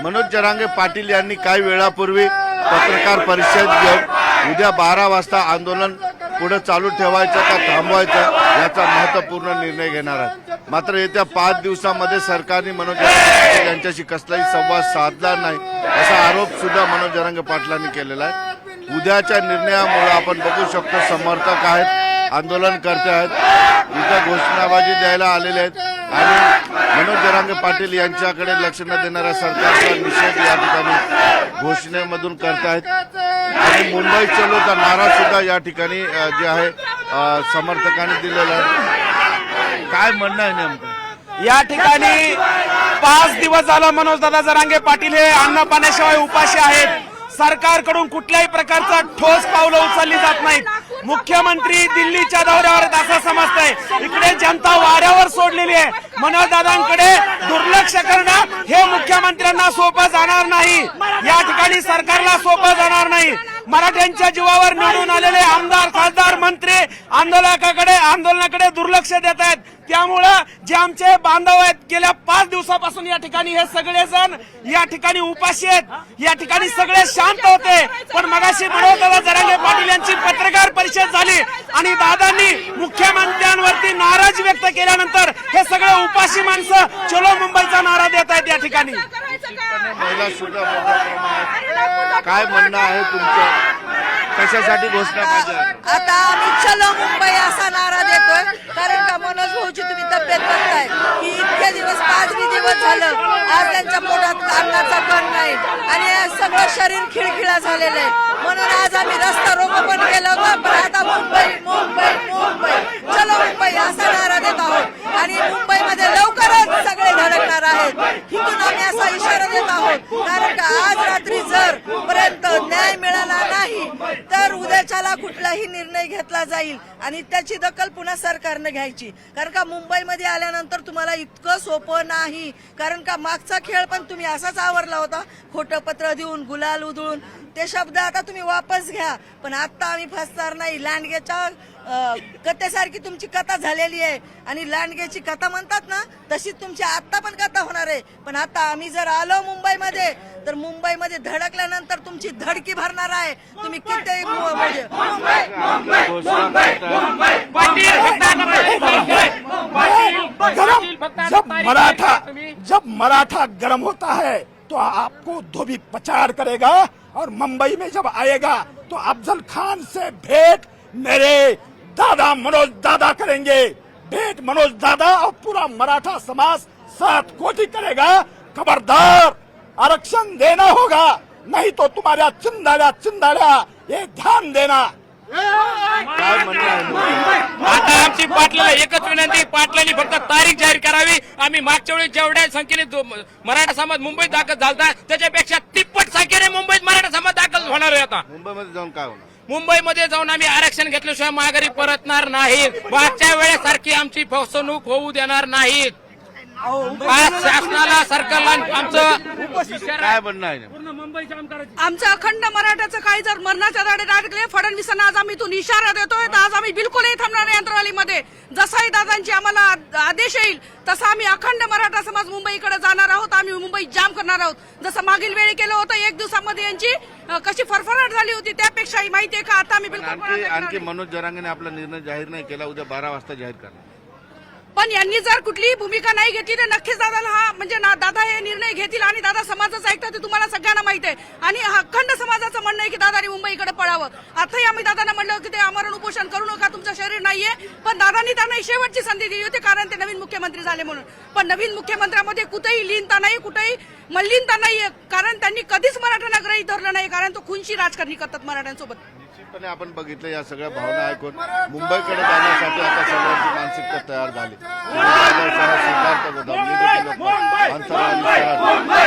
मनोज जरांगे पाटील यांनी काही वेळापूर्वी पत्रकार परिषद घेऊन उद्या 12 वाजता आंदोलन पुढे चालू ठेवायचं का थांबवायचं याचा महत्त्वपूर्ण निर्णय घेणार आहे। मात्र येत्या 5 दिवसांमध्ये सरकारने मनोज जरांगे पाटील यांच्याशी कसलाही संवाद साधला नाही असा आरोप सुद्धा मनोज जरांगे पाटलांनी केलेला आहे। उद्याच्या निर्णयामुळे आपण बघू शकतो समर्थक आहेत, आंदोलनकर्ते आहेत, इथं घोषणाबाजी द्यायला आलेले आहेत आणि मनोज जरांगे पाटील यांच्याकडे लक्ष न देणाऱ्या सरकारचा निषेध या ठिकाणी घोषणेमधून करतायत आणि मुंबई चलोचा नारा सुद्धा या ठिकाणी जे आहे समर्थकांनी दिलेला आहे। काय म्हणणं आहे नेमकं या ठिकाणी 5 दिवस झालं मनोज दादा जरांगे पाटील हे अन्न पाण्याशिवाय उपाशी आहेत। सरकारकडून कुठल्याही प्रकारचा ठोस पावलं उचलली जात नाहीत। मुख्यमंत्री दिल्लीच्या दौऱ्यावर असं समजतंय, इकडे जनता वाऱ्यावर सोडलेली आहे। मनोज दादांकडे दुर्लक्ष करणं हे मुख्यमंत्र्यांना सोपं जाणार नाही, या ठिकाणी सरकारला सोपं जाणार नाही। मराठ्यांच्या जीवावर निवडून आलेले आमदार, खासदार, मंत्री आंदोलनाकडे दुर्लक्ष देत आहेत। त्यामुळं जे आमचे बांधव आहेत गेल्या 5 दिवसापासून या ठिकाणी हे सगळे जण या ठिकाणी उपाशी आहेत, या ठिकाणी सगळे शांत होते। पण मगाशी मनोज दादा जरांगे पाटील यांची पत्रकार परिषद झाली आणि दादांनी मुख्यमंत्र्यांवरती नाराजी व्यक्त केल्यानंतर हे सगळे उपाशी माणसं चलो मुंबईचा नारा देत आहेत या ठिकाणी। महिला सुद्धा मोठ्या प्रमाणात काय म्हणणं आहे तुमचं, कशासाठी घोषणा पाहिजे? आता आम्ही चलो मुंबई असा नारा देतोय, कारण का मनोज भाऊची तुम्ही तब्येत बघताय की इतके दिवस 5 दिवस झालं, आज त्यांच्या पोटात अन्नाचा कण नाही आणि सगळं शरीर खिळखिळा झालेलं आहे। म्हणून आज आम्ही रस्ता रोको पण केलं होतं, पण आता मुंबई मुंबई मुंबई चलो मुंबई असा नारा देत आहोत आणि मुंबईमध्ये लवकरच सगळे धडकणार आहेत। इथून आम्ही असा इशारा देत आहोत, कारण का आज रात्री जर पर्यंत न्याय मिळाला नाही तर उद्याच्याला कुठलाही निर्णय घेतला जाईल आणि त्याची दखल पुन्हा सरकारने घ्यायची। कारण का मुंबईमध्ये आल्यानंतर तुम्हाला इतकं सोपं नाही, कारण का मागचा खेळ पण तुम्ही असाच आवरला होता, खोटं पत्र देऊन गुलाल उधळून। ते शब्द आता तुम्ही वापस घ्या, पण आता आम्ही फसणार नाही। लांडग्याच्या कथेसारखी तुमची कथा झालेली आहे आणि लांडग्याची कथा म्हणतात ना, तशीच तुमची आता पण कथा होणार आहे। पण आता आम्ही जर आलो मुंबईमध्ये तर मुंबईमध्ये धडकल्यानंतर तुमची धडकी भरणार आहे। तुम्ही किती जब मराठा गर्म होता है तो आपको धोबी पचाड़ करेगा और मुंबई में जब आएगा तो अफजल खान से भेंट मेरे दादा मनोज दादा करेंगे। भेंट मनोज दादा और पूरा मराठा समाज 7 कोटि करेगा। खबरदार, आरक्षण देना होगा, नहीं तो तुम्हारा चिंदाड्या ये ध्यान देना। काय म्हणणं आहे? आता आमची पाटलाला एकच विनंती, पाटलांनी फक्त तारीख जाहीर करावी। आम्ही मागच्या वेळी जेवढ्या संख्येने मराठा समाज मुंबईत दाखल झाला त्याच्यापेक्षा तिप्पट संख्येने मुंबईत मराठा समाज दाखल होणार आहे। आता मुंबईमध्ये जाऊन काय होणार? मुंबईमध्ये जाऊन आम्ही आरक्षण घेतल्याशिवाय माघारी परतणार नाही। मागच्या वेळेसारखी आमची फसवणूक होऊ देणार नाहीत। आज शासनाला, सरकारला आमचं काय म्हणणं आहे? आमचं अखंड मराठाचं काही जर मरणाच्या दाढे अडकले, फडणवीसांना आज आम्ही इथून इशारा देतोय, तर आज आम्ही बिलकुलही थांबणार नाही यंत्रवालीमध्ये। जसाही दादांची आम्हाला आदेश येईल तसा आम्ही अखंड मराठा समाज मुंबईकडे जाणार आहोत। आम्ही मुंबई जाम करणार आहोत। जसं मागील वेळी केलं होतं, 1 दिवसामध्ये यांची कशी फरफराट झाली होती त्यापेक्षाही माहितीये का आता आम्ही बिलकुल आणखी मनोज जरांगेने आपला निर्णय जाहीर नाही केला, उद्या 12 वाजता जाहीर करणार। पण यांनी जर कुठलीही भूमिका नाही घेतली तर नक्कीच दादाला म्हणजे दादा हे निर्णय घेतील आणि दादा समाजाचं ऐकतात ते तुम्हाला सगळ्यांना माहिती आहे। आणि अखंड समाजाचं म्हणणं आहे की दादानी मुंबईकडे पळावं। आताही आम्ही दादांना म्हणलं की ते आमरण उपोषण करू नका, तुमचं शरीर नाहीये, पण दादांनी त्यांना शेवटची संधी दिली होती, कारण ते नवीन मुख्यमंत्री झाले म्हणून। पण नवीन मुख्यमंत्र्यामध्ये कुठेही लीनता नाही, कुठेही मल्लीनता नाहीये, कारण त्यांनी कधीच मराठ्यांना ग्रहित धरलं नाही, कारण तो खुनशी राजकारणी करतात मराठ्यांसोबत। निश्चितपणे आपण बघितलं या सगळ्या भावना ऐकून मुंबईकडे जाण्यासाठी आता सगळ्यांची मानसिकता तयार झाली।